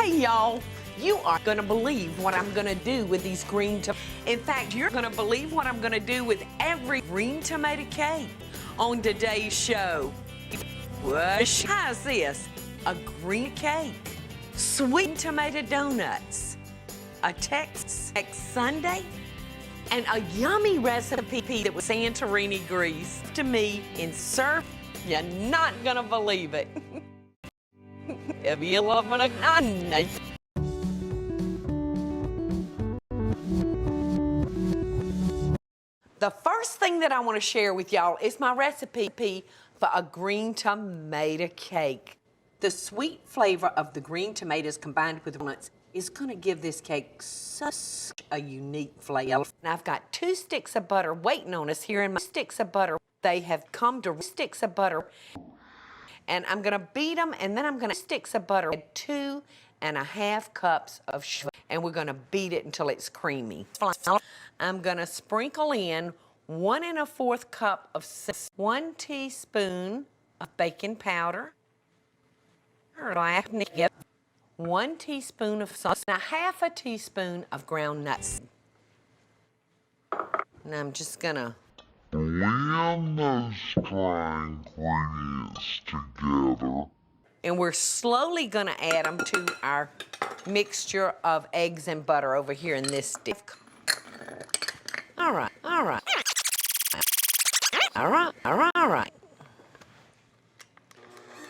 Hey y'all, you are gonna believe what I'm gonna do with these green tomatoes. In fact, you're gonna believe what I'm gonna do with every green tomato cake on today's show. How's this? A green cake, sweet tomato donuts, a Tex Sundae, and a yummy recipe that was Santorini grease to me in serve. You're not gonna believe it. If you love it, the first thing that I want to share with y'all is my recipe for a green tomato cake. The sweet flavor of the green tomatoes combined with walnuts is going to give this cake such a unique flavor. And I've got 2 sticks of butter waiting on us here in my sticks of butter. They have come to sticks of butter. And I'm going to beat them, and then I'm going to sticks of butter, 2½ cups of sugar, and we're going to beat it until it's creamy. I'm going to sprinkle in 1 1/4 cup of 1 teaspoon of baking powder, 1 teaspoon of salt, and 1/2 teaspoon of ground nuts. And I'm just going to blend those dry ingredients together. And we're slowly going to add them to our mixture of eggs and butter over here in this stick. All right.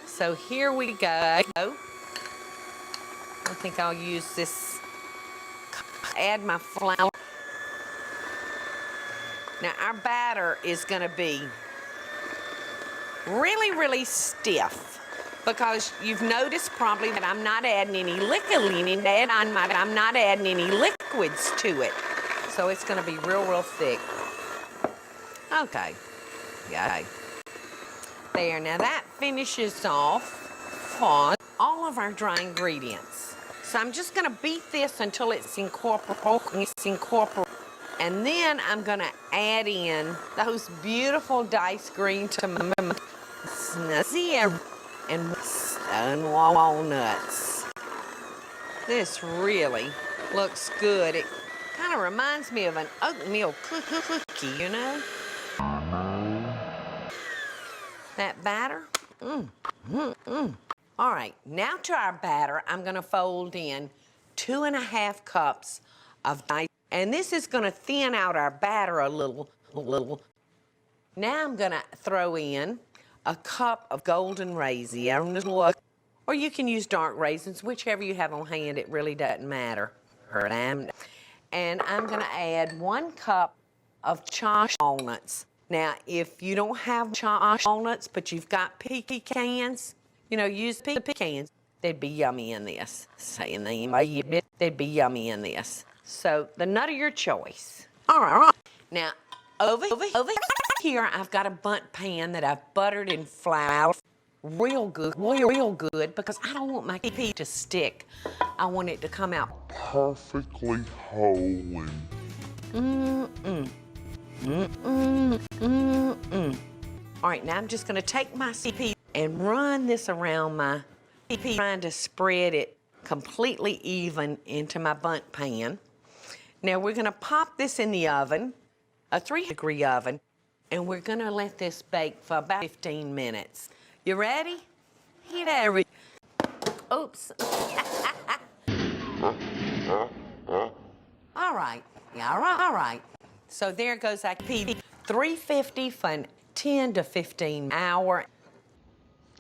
So here we go. I think I'll use this. Add my flour. Now our batter is going to be really stiff because you've noticed probably that I'm not adding any liquid in it. I'm not adding any liquids to it. So it's going to be real thick. Okay. Yeah. There. Now that finishes off all of our dry ingredients. So I'm just going to beat this until it's incorporated. And then I'm going to add in those beautiful diced green tomatoes and walnuts. This really looks good. It kind of reminds me of an oatmeal cookie, you know? That batter? All right, now to our batter, I'm going to fold in 2½ cups of diced. And this is going to thin out our batter a little. Now I'm going to throw in a cup of golden raisins, or you can use dark raisins, whichever you have on hand. It really doesn't matter. And I'm going to add 1 cup of chopped walnuts. Now, if you don't have chopped walnuts, but you've got pecans, use pecans. They'd be yummy in this. Saying they'd be yummy in this. So, the nut of your choice. All right. Now, over here, I've got a bundt pan that I've buttered and floured real good, because I don't want my pea to stick. I want it to come out perfectly whole and All right, now I'm just going to take my pea and run this around my pea, trying to spread it completely even into my bundt pan. Now we're going to pop this in the oven, a 300-degree oven, and we're going to let this bake for about 15 minutes. You ready? Hit every. Oops. All right. Yeah, all right. So there goes our pea. 350 for 10 to 15 hours.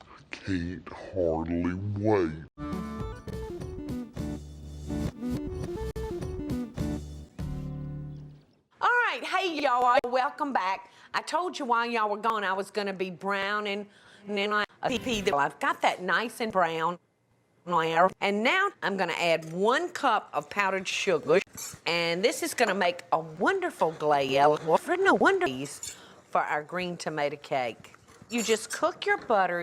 I can't hardly wait. Hey y'all, welcome back. I told you while y'all were gone I was going to be browning, and then I've got that nice and brown. And now I'm going to add 1 cup of powdered sugar, and this is going to make a wonderful glaze for our green tomato cake. You just cook your butter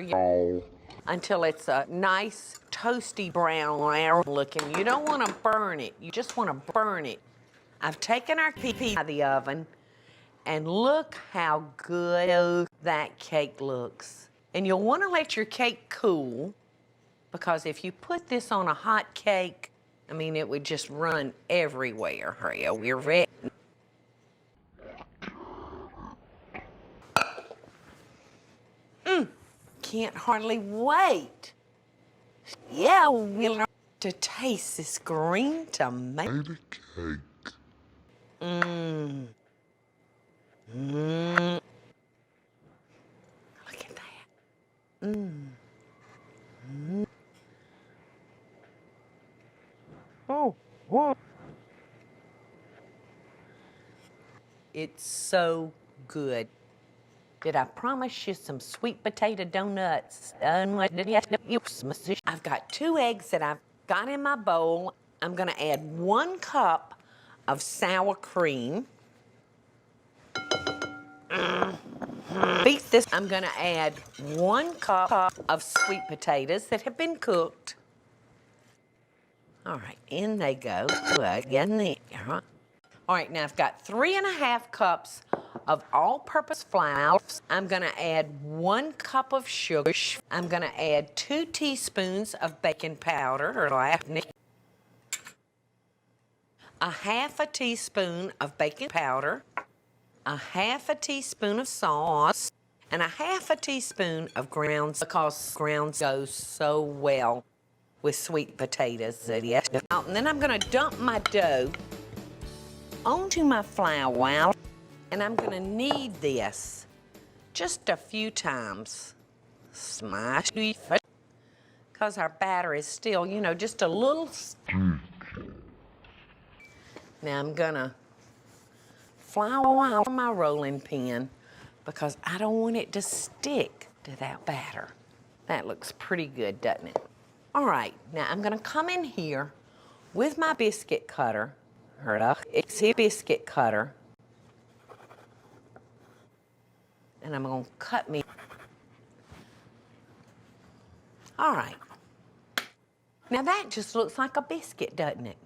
until it's a nice toasty brown looking. You don't want to burn it. You just want to burn it. I've taken our pea out of the oven, and look how good that cake looks. And you'll want to let your cake cool because if you put this on a hot cake, I mean, it would just run everywhere. Hurry up, we're ready. Can't hardly wait. Yeah, we'll learn to taste this green tomato. Cake. Mmm. Mmm. Look at that. Mmm. Mmm. Oh, whoa. It's so good. Did I promise you some sweet potato donuts? I've got 2 eggs that I've got in my bowl. I'm gonna add 1 cup of sour cream. Beat this. I'm gonna add 1 cup of sweet potatoes that have been cooked. All right, in they go. Good, getting there. All right, now I've got 3½ cups of all-purpose flour. I'm gonna add 1 cup of sugar. I'm gonna add 2 teaspoons of baking powder, or a half a teaspoon of baking powder, a half a teaspoon of salt, and a half a teaspoon of grounds, because grounds go so well with sweet potatoes. And then I'm gonna dump my dough onto my flour, and I'm gonna knead this just a few times. Smash, because our batter is still, you know, just a little. Now I'm gonna flour my rolling pin because I don't want it to stick to that batter. That looks pretty good, doesn't it? All right, now I'm gonna come in here with my biscuit cutter. It's a biscuit cutter. And I'm gonna cut me. All right. Now that just looks like a biscuit, doesn't it?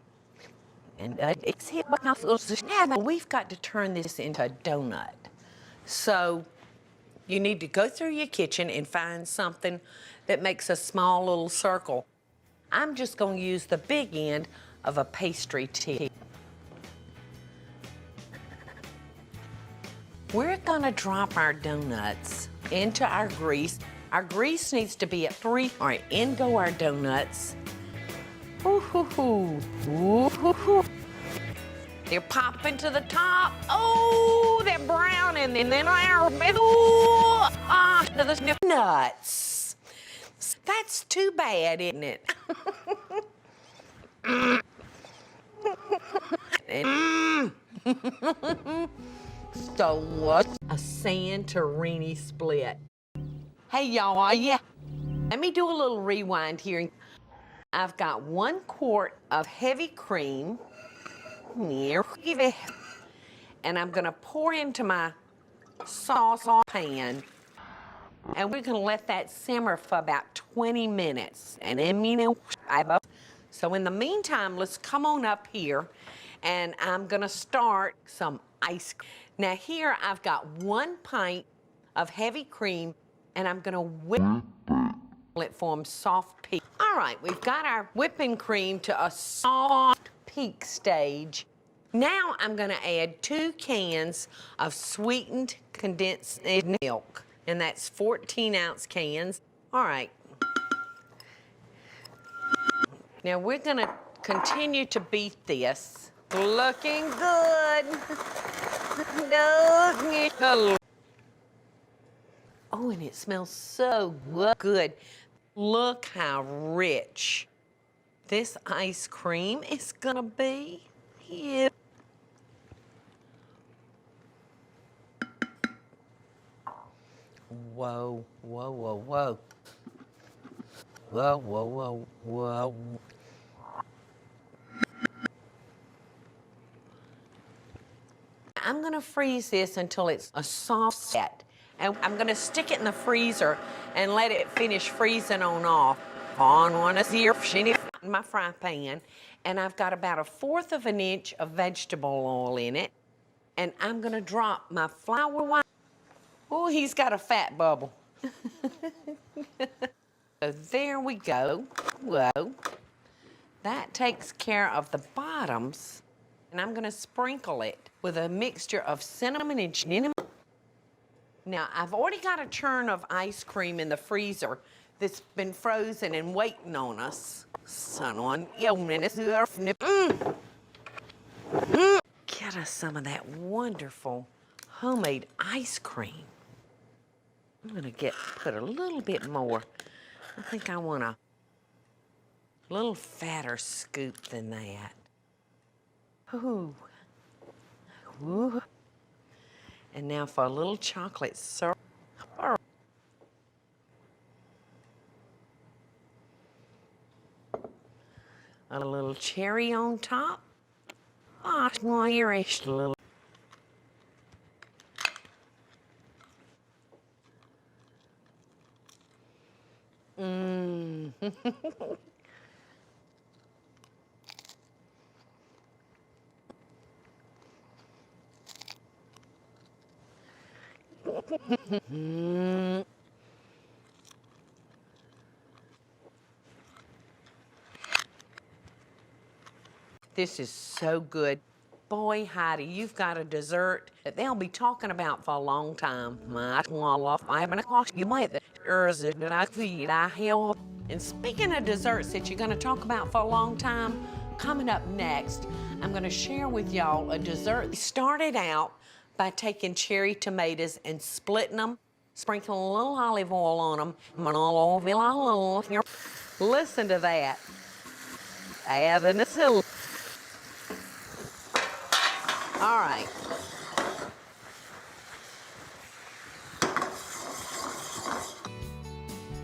And it's here, but now we've got to turn this into a donut. So you need to go through your kitchen and find something that makes a small little circle. I'm just going to use the big end of a pastry tip. We're going to drop our donuts into our grease. Our grease needs to be at 3. All right, in go our donuts. Ooh-hoo-hoo. Ooh-hoo-hoo. They're popping to the top. Oh, they're brown, and then they're to the nuts. That's too bad, isn't it? So what? A Santorini split. Hey, y'all, yeah. Let me do a little rewind here. I've got 1 quart of heavy cream here, and I'm gonna pour into my sauce pan, and we're gonna let that simmer for about 20 minutes. And then, you know, so in the meantime, let's come on up here, and I'm gonna start some ice cream. Now here I've got 1 pint of heavy cream, and I'm gonna whip it form soft peak. All right, we've got our whipping cream to a soft peak stage. Now I'm gonna add 2 cans of sweetened condensed milk, and that's 14-ounce cans. All right. Now we're gonna continue to beat this. Looking good. Oh, and it smells so good. Look how rich this ice cream is gonna be. Yeah. Whoa, whoa, whoa, whoa. Whoa, whoa, whoa, whoa. I'm gonna freeze this until it's a soft set. And I'm gonna stick it in the freezer and let it finish freezing on one of the in my fry pan. And I've got about 1/4 of an inch of vegetable oil in it. And I'm gonna drop my flour. Oh, he's got a fat bubble. So there we go. Whoa. That takes care of the bottoms. And I'm gonna sprinkle it with a mixture of cinnamon and cinnamon. Now, I've already got a churn of ice cream in the freezer that's been frozen and waiting on us. Son on, Get us some of that wonderful homemade ice cream. I'm gonna put a little bit more. I think I want a little fatter scoop than that. Ooh. Ooh. And now for a little chocolate syrup. A little cherry on top. Oh, you're a little. Mmm. This is so good. Boy, Heidi, you've got a dessert that they'll be talking about for a long time. And speaking of desserts that you're going to talk about for a long time, coming up next, I'm going to share with y'all a dessert. We started out by taking cherry tomatoes and splitting them, sprinkling a little olive oil on them. Listen to that. All right.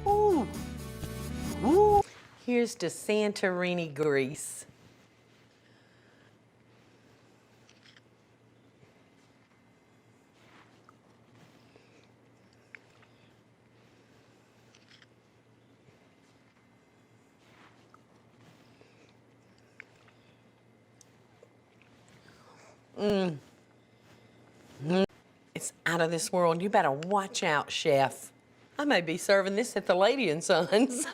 Ooh. Ooh. Here's the Santorini grease. It's out of this world. You better watch out, chef. I may be serving this at the Lady and Sons.